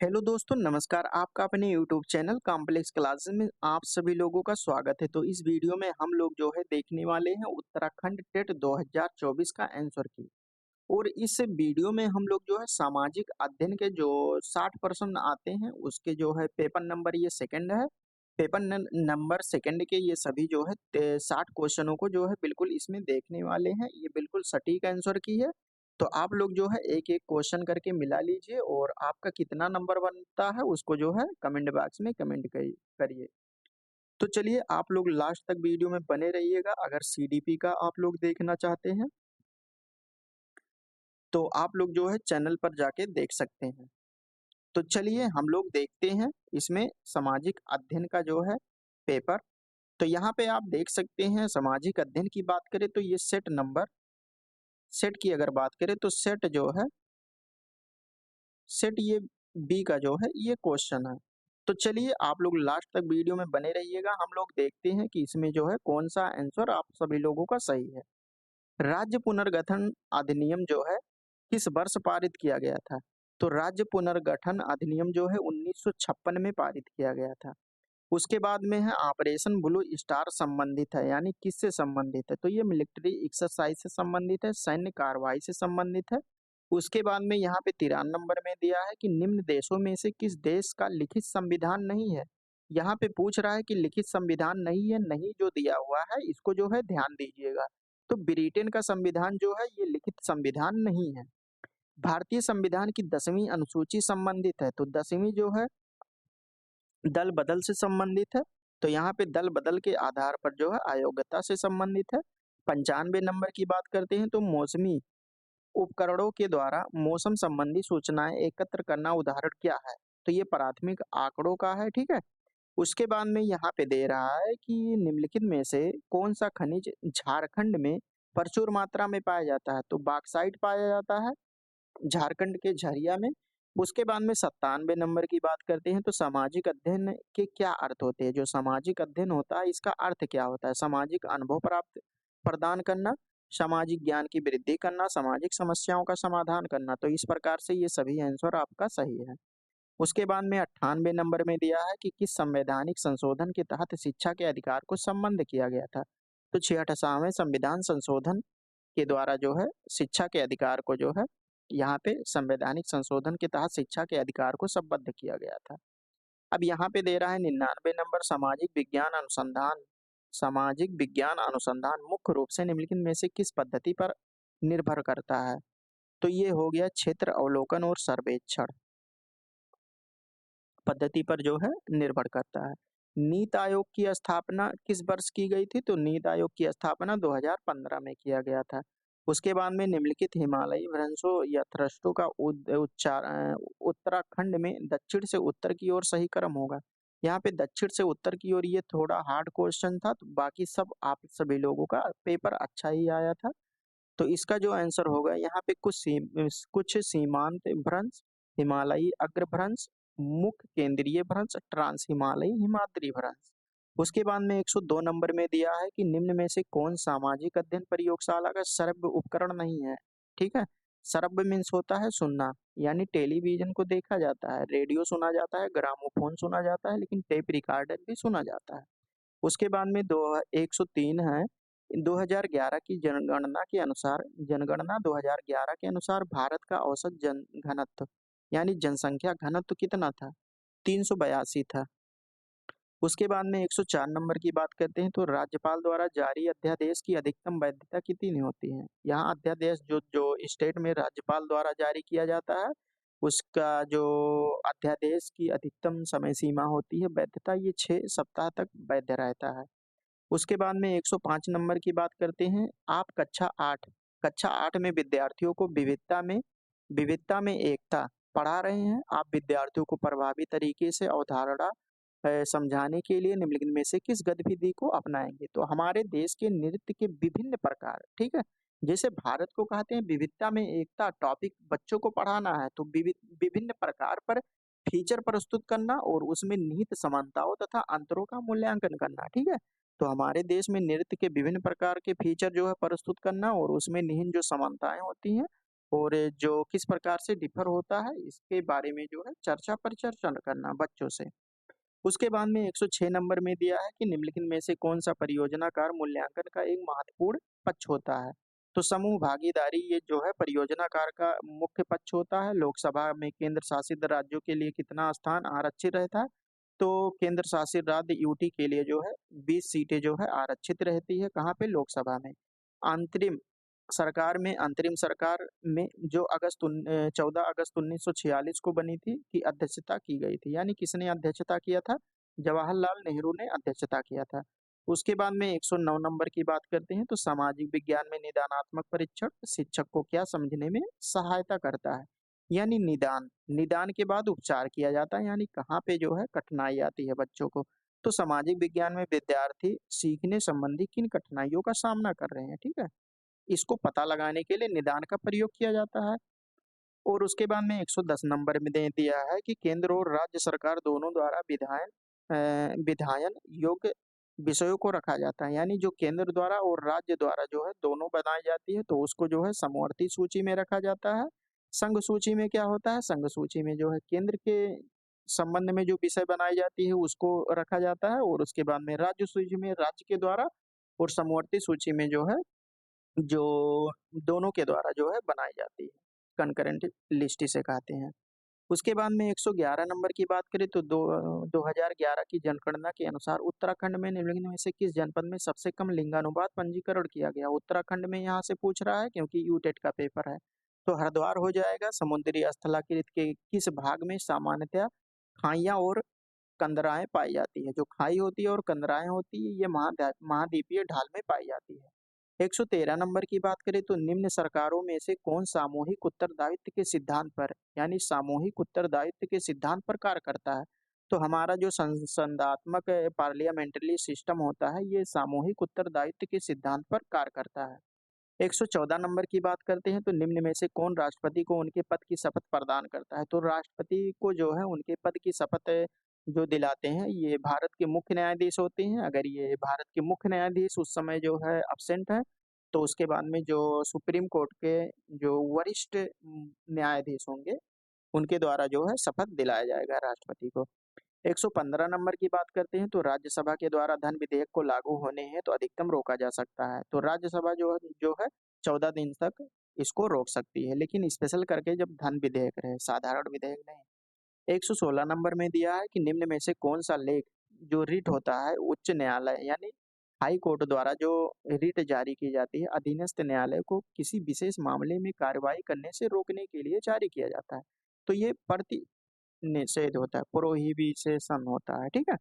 Hello दोस्तों, नमस्कार। आपका अपने यूट्यूब चैनल कॉम्प्लेक्स क्लासेस में आप सभी लोगों का स्वागत है। तो इस वीडियो में हम लोग जो है देखने वाले हैं उत्तराखंड टेट 2024 का आंसर की। और इस वीडियो में हम लोग जो है सामाजिक अध्ययन के जो 60 प्रश्न आते हैं उसके जो है पेपर नंबर ये सेकंड है। पेपर नंबर सेकंड के ये सभी जो है 60 क्वेश्चनों को जो है बिल्कुल इसमें देखने वाले हैं। ये बिल्कुल सटीक आंसर की है। तो आप लोग जो है एक एक क्वेश्चन करके मिला लीजिए और आपका कितना नंबर बनता है उसको जो है कमेंट बॉक्स में कमेंट करिए। तो चलिए आप लोग लास्ट तक वीडियो में बने रहिएगा। अगर सीडीपी का आप लोग देखना चाहते हैं तो आप लोग जो है चैनल पर जाके देख सकते हैं। तो चलिए हम लोग देखते हैं इसमें सामाजिक अध्ययन का जो है पेपर। तो यहाँ पे आप देख सकते हैं सामाजिक अध्ययन की बात करें तो ये सेट की अगर बात करें तो सेट ये बी का जो है ये क्वेश्चन है। तो चलिए आप लोग लास्ट तक वीडियो में बने रहिएगा। हम लोग देखते हैं कि इसमें जो है कौन सा आंसर आप सभी लोगों का सही है। राज्य पुनर्गठन अधिनियम जो है किस वर्ष पारित किया गया था? तो राज्य पुनर्गठन अधिनियम जो है 1956 में पारित किया गया था। उसके बाद में है ऑपरेशन ब्लू स्टार संबंधित है, यानी किससे संबंधित है? तो ये मिलिट्री एक्सरसाइज से संबंधित है, सैन्य कार्रवाई से संबंधित है। उसके बाद में यहाँ पे 13 नंबर में दिया है कि निम्न देशों में से किस देश का लिखित संविधान नहीं है। यहाँ पे पूछ रहा है कि लिखित संविधान नहीं है, नहीं जो दिया हुआ है इसको जो है ध्यान दीजिएगा। तो ब्रिटेन का संविधान जो है ये लिखित संविधान नहीं है। भारतीय संविधान की 10वीं अनुसूची संबंधित है, तो 10वीं जो है दल बदल से संबंधित है। तो यहाँ पे दल बदल के आधार पर जो है अयोग्यता से संबंधित है। 95 नंबर की बात करते हैं तो मौसमी उपकरणों के द्वारा मौसम संबंधी सूचनाएं एकत्र करना उदाहरण क्या है? तो ये प्राथमिक आंकड़ों का है, ठीक है। उसके बाद में यहाँ पे दे रहा है कि निम्नलिखित में से कौन सा खनिज झारखंड में प्रचुर मात्रा में पाया जाता है? तो बॉक्साइट पाया जाता है झारखंड के झरिया में। उसके बाद में 97 नंबर की बात करते हैं तो सामाजिक अध्ययन के क्या अर्थ होते हैं? जो सामाजिक अध्ययन होता है इसका अर्थ क्या होता है? सामाजिक अनुभव प्राप्त प्रदान करना, सामाजिक ज्ञान की वृद्धि करना, सामाजिक समस्याओं का समाधान करना। तो इस प्रकार से ये सभी आंसर आपका सही है। उसके बाद में 98 नंबर में दिया है कि किस संवैधानिक संशोधन के तहत शिक्षा के अधिकार को संबद्ध किया गया था? तो 66वें संविधान संशोधन के द्वारा जो है शिक्षा के अधिकार को जो है यहाँ पे संवैधानिक संशोधन के तहत शिक्षा के अधिकार को संबद्ध किया गया था। अब यहाँ पे दे रहा है 99 नंबर सामाजिक विज्ञान अनुसंधान मुख्य रूप से निम्नलिखित में से किस पद्धति पर निर्भर करता है? तो ये हो गया क्षेत्र अवलोकन और सर्वेक्षण पद्धति पर जो है निर्भर करता है। नीति आयोग की स्थापना किस वर्ष की गई थी? तो नीति आयोग की स्थापना 2015 में किया गया था। उसके बाद में निम्नलिखित हिमालयी भ्रंशों या थ्रस्टों का उत्तराखंड में दक्षिण से उत्तर की ओर सही क्रम होगा। यहाँ पे दक्षिण से उत्तर की ओर ये थोड़ा हार्ड क्वेश्चन था, तो बाकी सब आप सभी लोगों का पेपर अच्छा ही आया था। तो इसका जो आंसर होगा यहाँ पे कुछ सीमांत भ्रंश, हिमालयी अग्रभ्रंश, मुख्य केंद्रीय भ्रंश, ट्रांस हिमालयी हिमाद्री भ्रंश। उसके बाद में 102 नंबर में दिया है कि निम्न में से कौन सामाजिक अध्ययन प्रयोगशाला का श्रव्य उपकरण नहीं है? ठीक है। श्रव्य मीन्स होता है सुनना, यानी टेलीविजन को देखा जाता है, रेडियो सुना जाता है, ग्रामोफोन सुना जाता है, लेकिन टेप रिकॉर्डर भी सुना जाता है। उसके बाद में 103 है। 2011 की जनगणना 2011 के अनुसार भारत का औसत जन घनत्व यानी जनसंख्या घनत्व कितना था? 382 था। उसके बाद में 104 नंबर की बात करते हैं तो राज्यपाल द्वारा जारी अध्यादेश की अधिकतम वैधता कितनी होती है? यहाँ अध्यादेश जो जो स्टेट में राज्यपाल द्वारा जारी किया जाता है उसका जो अध्यादेश की अधिकतम समय सीमा होती है वैधता, ये 6 सप्ताह तक वैध रहता है। उसके बाद में 105 नंबर की बात करते हैं। आप कक्षा 8 में विद्यार्थियों को विविधता में एकता पढ़ा रहे हैं। आप विद्यार्थियों को प्रभावी तरीके से अवधारणा समझाने के लिए निम्नलिखित में से किस गतिविधि को अपनाएंगे? तो हमारे देश के नृत्य के विभिन्न प्रकार, ठीक है। जैसे भारत को कहते हैं विविधता में एकता, टॉपिक बच्चों को पढ़ाना है तो विभिन्न प्रकार पर फीचर प्रस्तुत करना और उसमें निहित समानताओं तथा अंतरों का मूल्यांकन करना, ठीक है। तो हमारे देश में नृत्य के विभिन्न प्रकार के फीचर जो है प्रस्तुत करना और उसमें निहित जो समानताएं होती हैं और जो किस प्रकार से डिफर होता है, इसके बारे में जो है चर्चा पर चर्चा करना बच्चों से। उसके बाद में 106 नंबर में दिया है कि निम्नलिखित में से कौन-सा परियोजना कार्य मूल्यांकन का एक महत्वपूर्ण पक्ष होता है? तो समूह भागीदारी ये जो है परियोजना कार्य का मुख्य पक्ष होता है। लोकसभा में केंद्र शासित राज्यों के लिए कितना स्थान आरक्षित रहता है? तो केंद्र शासित राज्य यूटी के लिए जो है 20 सीटें जो है आरक्षित रहती है, कहाँ पे? लोकसभा में। अंतरिम सरकार में अंतरिम सरकार में जो 14 अगस्त 1946 को बनी थी, की अध्यक्षता की गई थी। यानी किसने अध्यक्षता किया था? जवाहरलाल नेहरू ने अध्यक्षता किया था। उसके बाद में 109 नंबर की बात करते हैं, तो सामाजिक विज्ञान में निदानात्मक परीक्षण शिक्षक को क्या समझने में सहायता करता है? यानी निदान, निदान के बाद उपचार किया जाता है, यानी कहाँ पे जो है कठिनाई आती है बच्चों को। तो सामाजिक विज्ञान में विद्यार्थी सीखने संबंधी किन कठिनाइयों का सामना कर रहे हैं, ठीक है? इसको पता लगाने के लिए निदान का प्रयोग किया जाता है। और उसके बाद में 110 नंबर में दे दिया है कि केंद्र और राज्य सरकार दोनों द्वारा विधायन योग्य विषयों को रखा जाता है। यानी जो केंद्र द्वारा और राज्य द्वारा जो है दोनों बनाई जाती है, तो उसको जो है समवर्ती सूची में रखा जाता है। संघ सूची में क्या होता है? संघ सूची में जो है केंद्र के संबंध में जो विषय बनाई जाती है उसको रखा जाता है, और उसके बाद में राज्य सूची में राज्य के द्वारा, और समवर्ती सूची में जो है जो दोनों के द्वारा जो है बनाई जाती है, कंकरेंट लिस्ट इसे कहते हैं। उसके बाद में 111 नंबर की बात करें तो 2011 की जनगणना के अनुसार उत्तराखंड में निम्नलिखित में से किस जनपद में सबसे कम लिंगानुपात पंजीकरण किया गया? उत्तराखंड में यहाँ से पूछ रहा है क्योंकि यूटेट का पेपर है। तो हरिद्वार हो जाएगा। समुद्री स्थलाकृत के किस भाग में सामान्यतः खाइयां और कंदराएं पाई जाती है? जो खाई होती है और कंदराएं होती है, ये महाद्वीपीय ढाल में पाई जाती है। 113 नंबर की बात करें तो निम्न सरकारों में से कौन सामूहिक उत्तरदायित्व के सिद्धांत पर, यानी सामूहिक उत्तरदायित्व के सिद्धांत पर कार्य करता है? तो हमारा जो संसदीय पार्लियामेंट्री सिस्टम होता है, ये सामूहिक उत्तरदायित्व के सिद्धांत पर कार्य करता है। 114 नंबर की बात करते हैं तो निम्न में से कौन राष्ट्रपति को उनके पद की शपथ प्रदान करता है? तो राष्ट्रपति को जो है उनके पद की शपथ जो दिलाते हैं, ये भारत के मुख्य न्यायाधीश होते हैं। अगर ये भारत के मुख्य न्यायाधीश उस समय जो है अब्सेंट है, तो उसके बाद में जो सुप्रीम कोर्ट के जो वरिष्ठ न्यायाधीश होंगे, उनके द्वारा जो है शपथ दिलाया जाएगा राष्ट्रपति को। 115 नंबर की बात करते हैं तो राज्यसभा के द्वारा धन विधेयक को लागू होने हैं तो अधिकतम रोका जा सकता है। तो राज्यसभा जो है 14 दिन तक इसको रोक सकती है, लेकिन स्पेशल करके जब धन विधेयक रहे, साधारण विधेयक नहीं। 116 नंबर में दिया है कि निम्न में से कौन सा लेख जो रिट होता है उच्च न्यायालय यानी हाई कोर्ट द्वारा जो रिट जारी की जाती है अधीनस्थ न्यायालय को किसी विशेष मामले में कार्रवाई करने से रोकने के लिए जारी किया जाता है? तो ये प्रति निषेध होता है, प्रोहिबिशन होता है, ठीक है।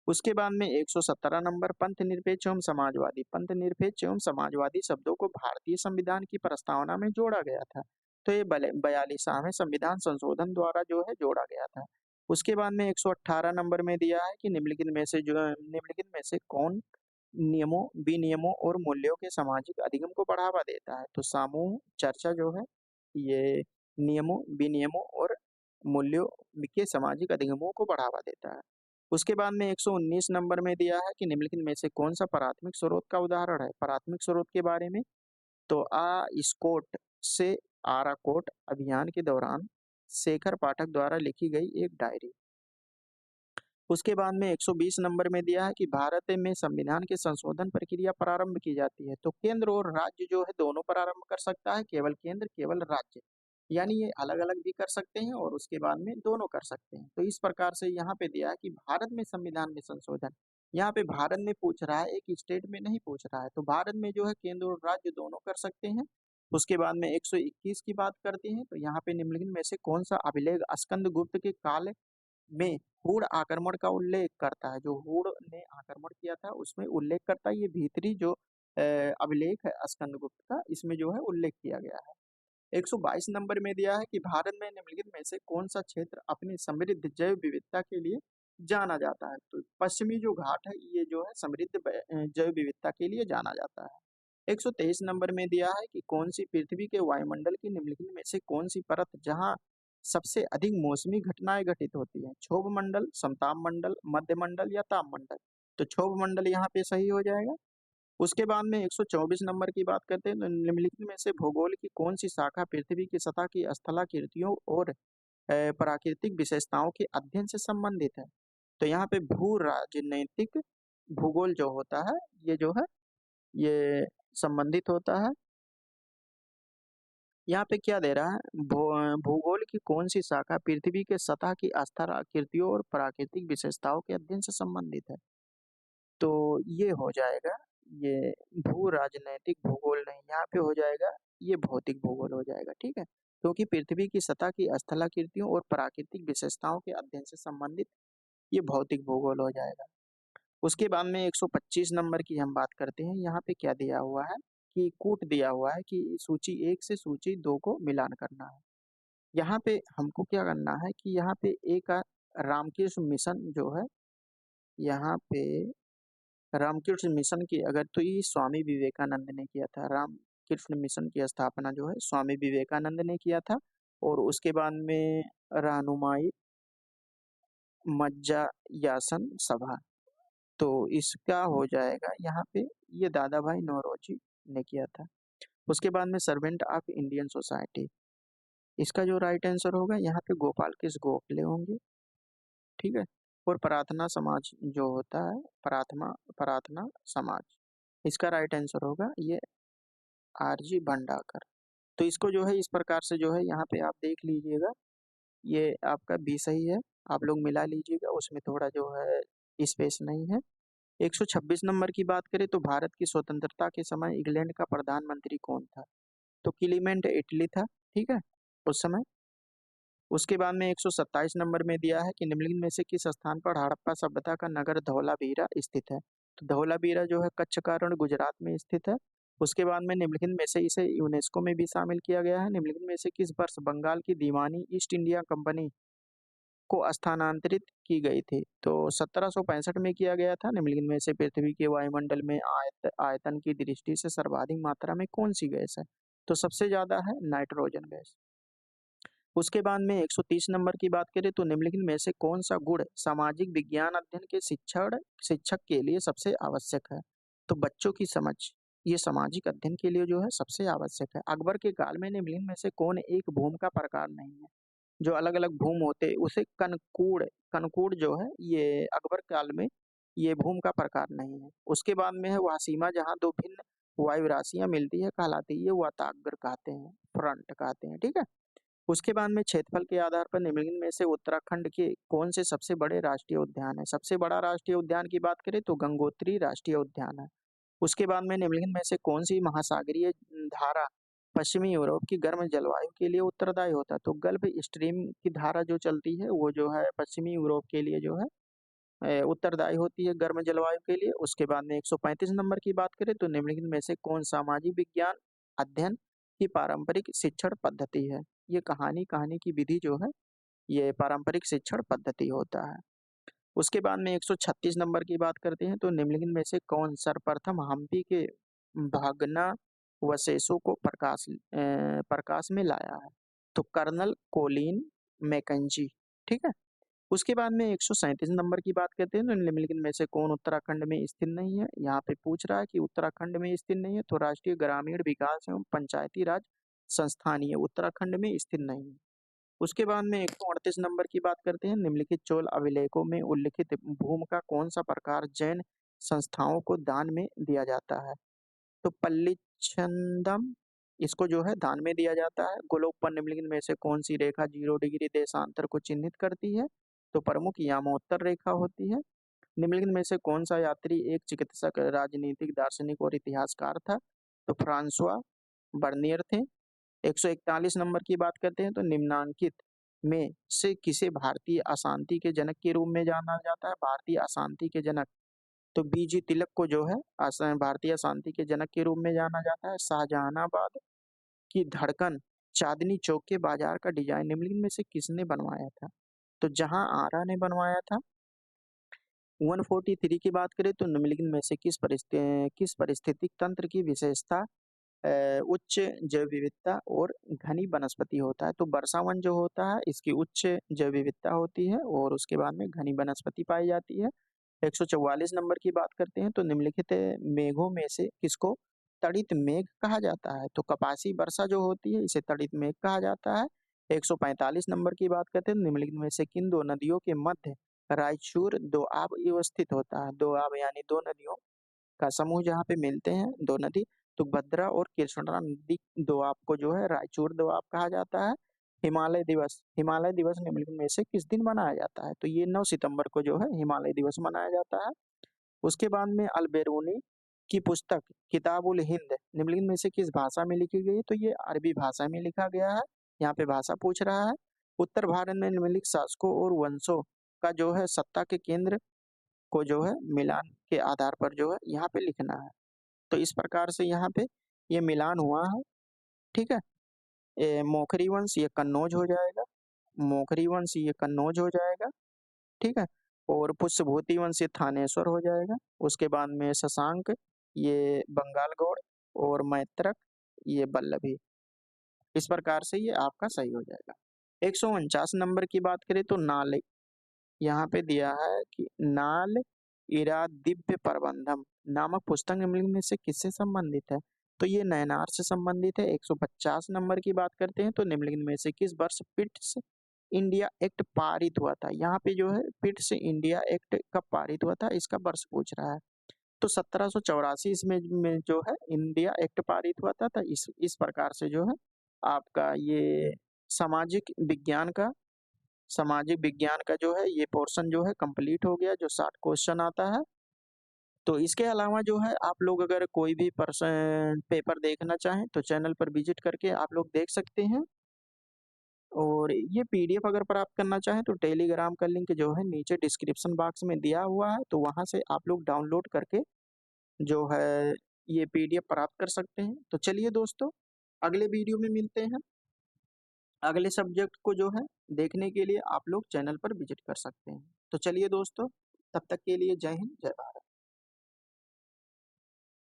उसके बाद में 117 नंबर पंथ निरपेक्ष एवं समाजवादी शब्दों को भारतीय संविधान की प्रस्तावना में जोड़ा गया था। तो ये 42वें संविधान संशोधन द्वारा जो है जोड़ा गया था। उसके बाद में 118 नंबर में दिया है कि निम्नलिखित में से कौन नियमों, विनियमों और मूल्यों के सामाजिक अधिगम को बढ़ावा देता है? तो समूह चर्चा जो है ये नियमों, विनियमों और मूल्यों के सामाजिक अधिगमों को बढ़ावा देता है। उसके बाद में 119 नंबर में दिया है कि निम्नलिखित में से कौन सा प्राथमिक स्रोत का उदाहरण है? प्राथमिक स्रोत के बारे में तो स्कोट से आराकोट अभियान के दौरान शेखर पाठक द्वारा लिखी गई एक डायरी। उसके बाद में 120 नंबर में दिया है कि भारत में संविधान के संशोधन प्रक्रिया प्रारंभ की जाती है। तो केंद्र और राज्य जो है दोनों प्रारंभ कर सकता है, केवल केंद्र केवल राज्य, यानी ये अलग अलग भी कर सकते हैं और उसके बाद में दोनों कर सकते हैं। तो इस प्रकार से यहाँ पे दिया है कि भारत में संविधान में संशोधन, यहाँ पे भारत में पूछ रहा है, एक स्टेट में नहीं पूछ रहा है। तो भारत में जो है केंद्र और राज्य दोनों कर सकते हैं। उसके बाद में 121 की बात करते हैं तो यहाँ पे निम्नलिखित में से कौन सा अभिलेख स्कंद गुप्त के काल में हूण आक्रमण का उल्लेख करता है? जो हूण ने आक्रमण किया था उसमें उल्लेख करता है। ये भीतरी जो अभिलेख है स्कंदगुप्त का, इसमें जो है उल्लेख किया गया है। 122 नंबर में दिया है कि भारत में निम्नलिखित में से कौन सा क्षेत्र अपनी समृद्ध जैव विविधता के लिए जाना जाता है? तो पश्चिमी जो घाट है ये जो है समृद्ध जैव विविधता के लिए जाना जाता है। 123 नंबर में दिया है कि कौन सी पृथ्वी के वायुमंडल की निम्नलिखित में से कौन सी परत जहां सबसे अधिक मौसमी घटनाएं घटित होती हैं? क्षोभ मंडल, समताप मंडल, मध्य मंडल या ताप मंडल? तो क्षोभ मंडल यहाँ पे सही हो जाएगा। उसके बाद में 124 नंबर की बात करते हैं तो निम्नलिखित में से भूगोल की कौन सी शाखा पृथ्वी की सतह की स्थलाकृतियों और प्राकृतिक विशेषताओं के अध्ययन से संबंधित है? तो यहाँ पे भू राजनैतिक भूगोल जो होता है ये जो है ये संबंधित होता है। यहाँ पे क्या दे रहा है, भूगोल की कौन सी शाखा पृथ्वी के सतह की स्थलाकृतियों और प्राकृतिक विशेषताओं के अध्ययन से संबंधित है? तो ये हो जाएगा, ये भू राजनैतिक भूगोल नहीं, यहाँ पे हो जाएगा ये भौतिक भूगोल हो जाएगा, ठीक है। क्योंकि पृथ्वी की सतह की स्थलाकृतियों और प्राकृतिक विशेषताओं के अध्ययन से संबंधित ये भौतिक भूगोल हो जाएगा। उसके बाद में 125 नंबर की हम बात करते हैं। यहाँ पे क्या दिया हुआ है कि कूट दिया हुआ है कि सूची 1 से सूची 2 को मिलान करना है। यहाँ पे हमको क्या करना है कि यहाँ पे एक रामकृष्ण मिशन जो है, यहाँ पे रामकृष्ण मिशन की अगर तो ये स्वामी विवेकानंद ने किया था। रामकृष्ण मिशन की स्थापना जो है स्वामी विवेकानंद ने किया था। और उसके बाद में रहनुमाई मज्जायासन सभा, तो इसका हो जाएगा यहाँ पे ये दादा भाई नौरोजी ने किया था। उसके बाद में सर्वेंट ऑफ इंडियन सोसाइटी, इसका जो राइट आंसर होगा यहाँ पे गोपाल कृष्ण गोखले होंगे, ठीक है। और प्रार्थना समाज जो होता है, प्रार्थना प्रार्थना समाज, इसका राइट आंसर होगा ये आरजी भंडाकर। तो इसको जो है इस प्रकार से जो है यहाँ पे आप देख लीजिएगा, ये आपका बी सही है, आप लोग मिला लीजिएगा, उसमें थोड़ा जो है स्पेस नहीं है। 126 नंबर की बात करें तो भारत की स्वतंत्रता के समय इंग्लैंड का प्रधानमंत्री कौन था? तो क्लीमेंट एटली था, ठीक है, उस समय। उसके बाद में 127 नंबर में दिया है कि निम्नलिखित में से किस स्थान पर हड़प्पा सभ्यता का नगर धौलावीरा स्थित है? तो धौलावीरा जो है कच्छ का रण गुजरात में स्थित है। उसके बाद में निम्नलिखित में से इसे यूनेस्को में भी शामिल किया गया है। निम्नलिखित में से किस वर्ष बंगाल की दीवानी ईस्ट इंडिया कंपनी को स्थानांतरित की गई थी? तो 1765 में किया गया था। निम्नलिखित में से पृथ्वी के वायुमंडल में आयतन की दृष्टि से सर्वाधिक मात्रा में कौन सी गैस है? तो सबसे ज्यादा है नाइट्रोजन गैस। उसके बाद में 130 नंबर की बात करें तो निम्नलिखित में से कौन सा गुण सामाजिक विज्ञान अध्ययन के शिक्षक के लिए सबसे आवश्यक है? तो बच्चों की समझ, ये सामाजिक अध्ययन के लिए जो है सबसे आवश्यक है। अकबर के काल में निम्नलिखित में से कौन एक भूमि का प्रकार नहीं है? जो अलग अलग भूमि होते उसे कनकूड़, कनकूड़ जो है ये अकबर काल में ये भूमि का प्रकार नहीं है। उसके बाद में है वह सीमा जहाँ दो भिन्न वायु राशियां मिलती है कहलाती है वाताग्र कहते हैं, फ्रंट कहते हैं, ठीक है। उसके बाद में क्षेत्रफल के आधार पर निम्नलिखित में से उत्तराखंड के कौन से सबसे बड़े राष्ट्रीय उद्यान है? सबसे बड़ा राष्ट्रीय उद्यान की बात करें तो गंगोत्री राष्ट्रीय उद्यान है। उसके बाद में निम्नलिखित में से कौन सी महासागरीय धारा पश्चिमी यूरोप की गर्म जलवायु के लिए उत्तरदायी होता है? तो गल्फ स्ट्रीम की धारा जो चलती है वो जो है पश्चिमी यूरोप के लिए जो है उत्तरदायी होती है गर्म जलवायु के लिए। उसके बाद में 135 नंबर की बात करें तो निम्नलिखित में से कौन सामाजिक विज्ञान अध्ययन की पारंपरिक शिक्षण पद्धति है? ये कहानी कहानी की विधि जो है ये पारंपरिक शिक्षण पद्धति होता है। उसके बाद में 136 नंबर की बात करते हैं तो निम्नलिखित में से कौन सर्वप्रथम हम्पी के भग्नावशेषों को प्रकाश में लाया है? तो कर्नल कोलिन मैकेंजी, ठीक है। उसके बाद में 137 नंबर की बात करते हैं तो निम्नलिखित में से कौन उत्तराखंड में स्थित नहीं है? यहाँ पे पूछ रहा है कि उत्तराखंड में स्थित नहीं है, तो राष्ट्रीय ग्रामीण विकास एवं पंचायती राज संस्थान ये उत्तराखंड में स्थित नहीं है। उसके बाद में 138 नंबर की बात करते हैं, निम्नलिखित चोल अभिलेखों में उल्लिखित भूमि का कौन सा प्रकार जैन संस्थाओं को दान में दिया जाता है? तो पल्लीच्छंदम, इसको जो है दान में दिया जाता है। गोलोक पर निम्नलिखित में से कौन सी रेखा 0 डिग्री देशांतर को चिन्हित करती है? तो प्रमुख यामोत्तर रेखा होती है। निम्नलिखित में से कौन सा यात्री एक चिकित्सक, राजनीतिक, दार्शनिक और इतिहासकार था? तो फ्रांसुआ बर्नियर थे। 141 नंबर की बात करते हैं तो निम्नांकित में से किसे भारतीय अशांति के जनक के रूप में जाना जाता है? भारतीय अशांति के जनक, तो बीजी तिलक को जो है भारतीय शांति के जनक के रूप में जाना जाता है। शाहजहानाबाद की धड़कन चांदनी चौक के बाजार का डिजाइन निम्नलिखित में से किसने बनवाया था? तो जहां आरा ने बनवाया था। 143 की बात करें तो निम्नलिखित में से किस परिस्थितिक तंत्र की विशेषता उच्च जैव विविधता और घनी वनस्पति होता है? तो वर्षावन जो होता है इसकी उच्च जैव विविधता होती है और उसके बाद में घनी वनस्पति पाई जाती है। 144 नंबर की बात करते हैं तो निम्नलिखित मेघों में से किसको तड़ित मेघ कहा जाता है? तो कपासी वर्षा जो होती है इसे तड़ित मेघ कहा जाता है। 145 नंबर की बात करते हैं निम्नलिखित में से किन दो नदियों के मध्य रायचूर दोआब स्थित होता है? दोआब यानी दो नदियों का समूह जहाँ पे मिलते हैं, दो नदी, तो भद्रा और कृष्णा नदी दोआब को जो है रायचूर दोआब कहा जाता है। हिमालय दिवस निम्नलिखित में से किस दिन मनाया जाता है? तो ये 9 सितंबर को जो है हिमालय दिवस मनाया जाता है। उसके बाद में अलबेरूनी की पुस्तक किताब उल हिंद निम्नलिखित में से किस भाषा में लिखी गई? तो ये अरबी भाषा में लिखा गया है। यहाँ पे भाषा पूछ रहा है। उत्तर भारत में निम्नलिखित शासकों और वंशों का जो है सत्ता के केंद्र को जो है मिलान के आधार पर जो है यहाँ पे लिखना है। तो इस प्रकार से यहाँ पे ये मिलान हुआ है। ठीक है। मोखरी वंश ये कन्नौज हो जाएगा। मोखरी वंश ये कन्नौज हो जाएगा। ठीक है। और पुष्यभूति वंश ये थानेश्वर हो जाएगा। उसके बाद में शशांक ये बंगालगौड़ और मैत्रक ये बल्लभी। इस प्रकार से ये आपका सही हो जाएगा। 149 नंबर की बात करें तो नाल यहाँ पे दिया है कि नाल इरा दिव्य प्रबंधम नामक पुस्तक निम्नलिखित में से किससे संबंधित है? तो ये नयनार से संबंधित है। 150 नंबर की बात करते हैं तो निम्नलिखित में से किस वर्ष पिट्स इंडिया एक्ट पारित हुआ था? यहाँ पे जो है पिट्स इंडिया एक्ट कब पारित हुआ था इसका वर्ष पूछ रहा है। तो 1784 में जो है इंडिया एक्ट पारित हुआ था। तो इस प्रकार से जो है आपका ये सामाजिक विज्ञान का जो है ये पोर्शन जो है कंप्लीट हो गया, जो 60 क्वेश्चन आता है। तो इसके अलावा जो है आप लोग अगर कोई भी पर्सन पेपर देखना चाहें तो चैनल पर विजिट करके आप लोग देख सकते हैं। और ये पीडीएफ अगर प्राप्त करना चाहें तो टेलीग्राम का लिंक जो है नीचे डिस्क्रिप्शन बॉक्स में दिया हुआ है, तो वहां से आप लोग डाउनलोड करके जो है ये पीडीएफ प्राप्त कर सकते हैं। तो चलिए दोस्तों, अगले वीडियो में मिलते हैं। अगले सब्जेक्ट को जो है देखने के लिए आप लोग चैनल पर विजिट कर सकते हैं। तो चलिए दोस्तों, तब तक के लिए जय हिंद, जय भारत।